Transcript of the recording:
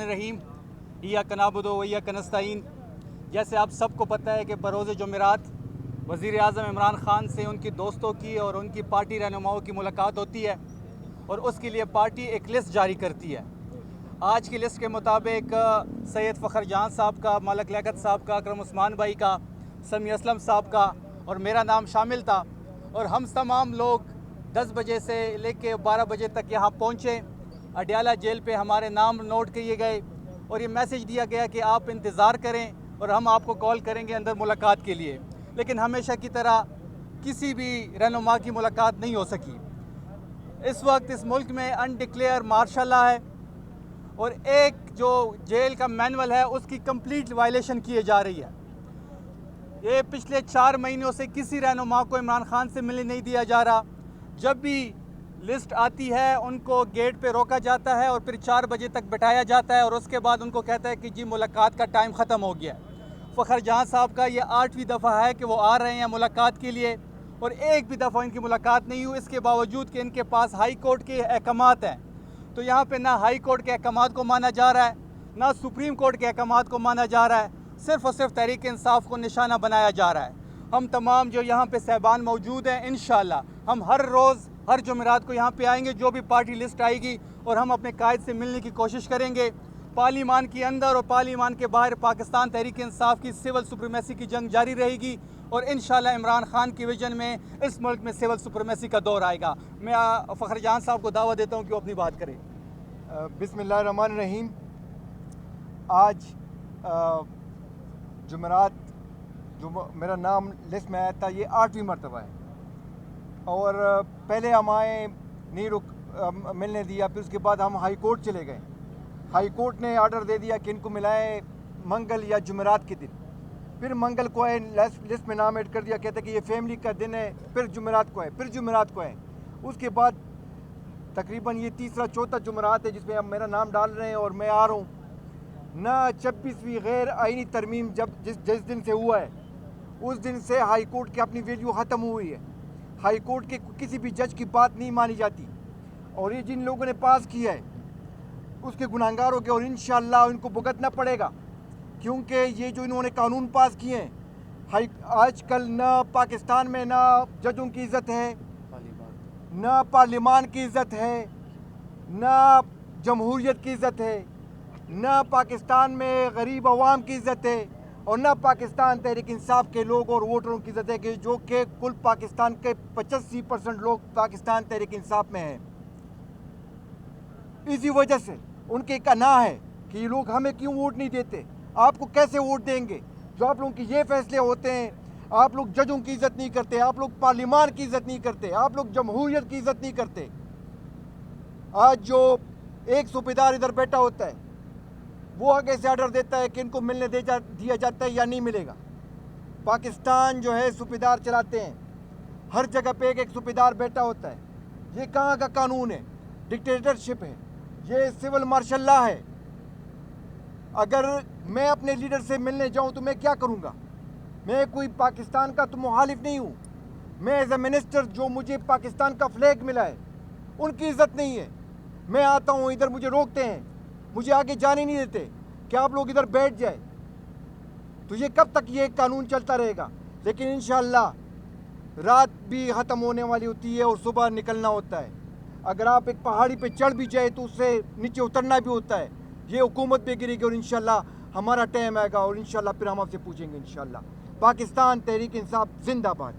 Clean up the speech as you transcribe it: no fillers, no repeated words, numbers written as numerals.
रहीम इय्याक नअबुदु व इय्याक नस्तईन। जैसे आप सबको पता है कि बरोज़ जुमेरात वज़ीर आज़म इमरान ख़ान से उनकी दोस्तों की और उनकी पार्टी रहनुमाओं की मुलाकात होती है और उसके लिए पार्टी एक लिस्ट जारी करती है। आज की लिस्ट के मुताबिक सैयद फ़खर जहां साहब का, मलक लियाकत साहब का, अकरम उस्मान भाई का, समी असलम साहब का और मेरा नाम शामिल था। और हम तमाम लोग 10 बजे से लेके 12 बजे तक यहाँ पहुँचे। अडियाला जेल पे हमारे नाम नोट किए गए और ये मैसेज दिया गया कि आप इंतज़ार करें और हम आपको कॉल करेंगे अंदर मुलाकात के लिए। लेकिन हमेशा की तरह किसी भी रहनुमा की मुलाकात नहीं हो सकी। इस वक्त इस मुल्क में अनडिक्लेयर मार्शल लॉ है और एक जो जेल का मैनुअल है उसकी कंप्लीट वायलेशन किए जा रही है। ये पिछले 4 महीनों से किसी रहनुमा को इमरान खान से मिलने नहीं दिया जा रहा। जब भी लिस्ट आती है उनको गेट पे रोका जाता है और फिर 4 बजे तक बिठाया जाता है और उसके बाद उनको कहता है कि जी मुलाकात का टाइम ख़त्म हो गया है। फ़खर जहां साहब का ये 8वीं दफ़ा है कि वो आ रहे हैं मुलाकात के लिए और एक भी दफ़ा इनकी मुलाकात नहीं हुई, इसके बावजूद कि इनके पास हाई कोर्ट के अहकामात हैं। तो यहाँ पे ना हाई कोर्ट के अहकामात को माना जा रहा है, ना सुप्रीम कोर्ट के अहकामात को माना जा रहा है, सिर्फ़ और सिर्फ तहरीक इंसाफ को निशाना बनाया जा रहा है। हम तमाम जो यहाँ पे साहबान मौजूद हैं, इंशाअल्लाह हम हर रोज़ हर जुमेरात को यहाँ पे आएंगे। जो भी पार्टी लिस्ट आएगी और हम अपने कायद से मिलने की कोशिश करेंगे। पार्लिमान के अंदर और पार्लिमान के बाहर पाकिस्तान तहरीक इंसाफ की सिविल सुप्रीमेसी की जंग जारी रहेगी और इंशाअल्लाह इमरान खान की विजन में इस मुल्क में सिविल सुप्रीमेसी का दौर आएगा। मैं फ़खर जहां साहब को दावा देता हूँ कि वो अपनी बात करें। बिस्मिल्लाहिर्रहमानिर्रहीम। आज जुमेरात जो मेरा नाम लिस्ट में आया था ये 8वीं मरतबा है और पहले हम आए नहीं मिलने दिया, फिर उसके बाद हम हाई कोर्ट चले गए। हाई कोर्ट ने आर्डर दे दिया कि इनको मिलाएं मंगल या जुमेरात के दिन। फिर मंगल को आए, लिस्ट में नाम ऐड कर दिया, कहते कि ये फैमिली का दिन है। फिर जुमेरात को आए, फिर जुमेरात को आए। उसके बाद तकरीबन ये तीसरा चौथा जुमेरात है जिसमें अब मेरा नाम डाल रहे हैं और मैं आ रहा हूँ। ना 26वीं गैर आइनी तरमीम जिस दिन से हुआ है उस दिन से हाई कोर्ट की अपनी वैल्यू ख़त्म हुई है। हाई कोर्ट के किसी भी जज की बात नहीं मानी जाती और ये जिन लोगों ने पास किया है उसके गुनाहगार हो गए और इंशाअल्लाह इनको भुगतना पड़ेगा, क्योंकि ये जो इन्होंने कानून पास किए हैं आजकल ना पाकिस्तान में ना जजों की इज़्ज़त है, ना पार्लिमान की इज़्ज़त है, ना जमहूरियत की इज़्ज़त है, ना पाकिस्तान में गरीब अवाम की इज़्ज़त है और ना पाकिस्तान तहरीक इंसाफ के लोग और वोटरों की इज़्ज़त है कि जो कि कुल पाकिस्तान के 85% लोग पाकिस्तान तहरीक इंसाफ में हैं। इसी वजह से उनके कहना है कि ये लोग हमें क्यों वोट नहीं देते, आपको कैसे वोट देंगे। जो आप लोगों के ये फैसले होते हैं, आप लोग जजों की इज़्ज़त नहीं करते, आप लोग पार्लिमान की इज़्ज़त नहीं करते, आप लोग जमहूरियत की इज़्ज़त नहीं करते। आज जो एक सूबेदार इधर बैठा होता है वो आगे से ऑर्डर देता है कि इनको मिलने दिया जाता है या नहीं मिलेगा। पाकिस्तान जो है सूबेदार चलाते हैं, हर जगह पे एक सूबेदार बैठा होता है। ये कहाँ का कानून है? डिक्टेटरशिप है, ये सिविल मार्शल लॉ है। अगर मैं अपने लीडर से मिलने जाऊं तो मैं क्या करूंगा? मैं कोई पाकिस्तान का तो मुखालिफ नहीं हूं। मैं एज ए मिनिस्टर जो मुझे पाकिस्तान का फ्लैग मिला है उनकी इज़्ज़त नहीं है। मैं आता हूं, इधर मुझे रोकते हैं, मुझे आगे जाने नहीं देते कि आप लोग इधर बैठ जाए। तो ये कब तक ये कानून चलता रहेगा? लेकिन इंशाअल्लाह रात भी ख़त्म होने वाली होती है और सुबह निकलना होता है। अगर आप एक पहाड़ी पे चढ़ भी जाए तो उससे नीचे उतरना भी होता है। ये हुकूमत पे गिरेगी और इंशाअल्लाह हमारा टाइम आएगा और इंशाअल्लाह फिर हम आपसे पूछेंगे। इंशाअल्लाह पाकिस्तान तहरीक इंसाफ जिंदाबाद।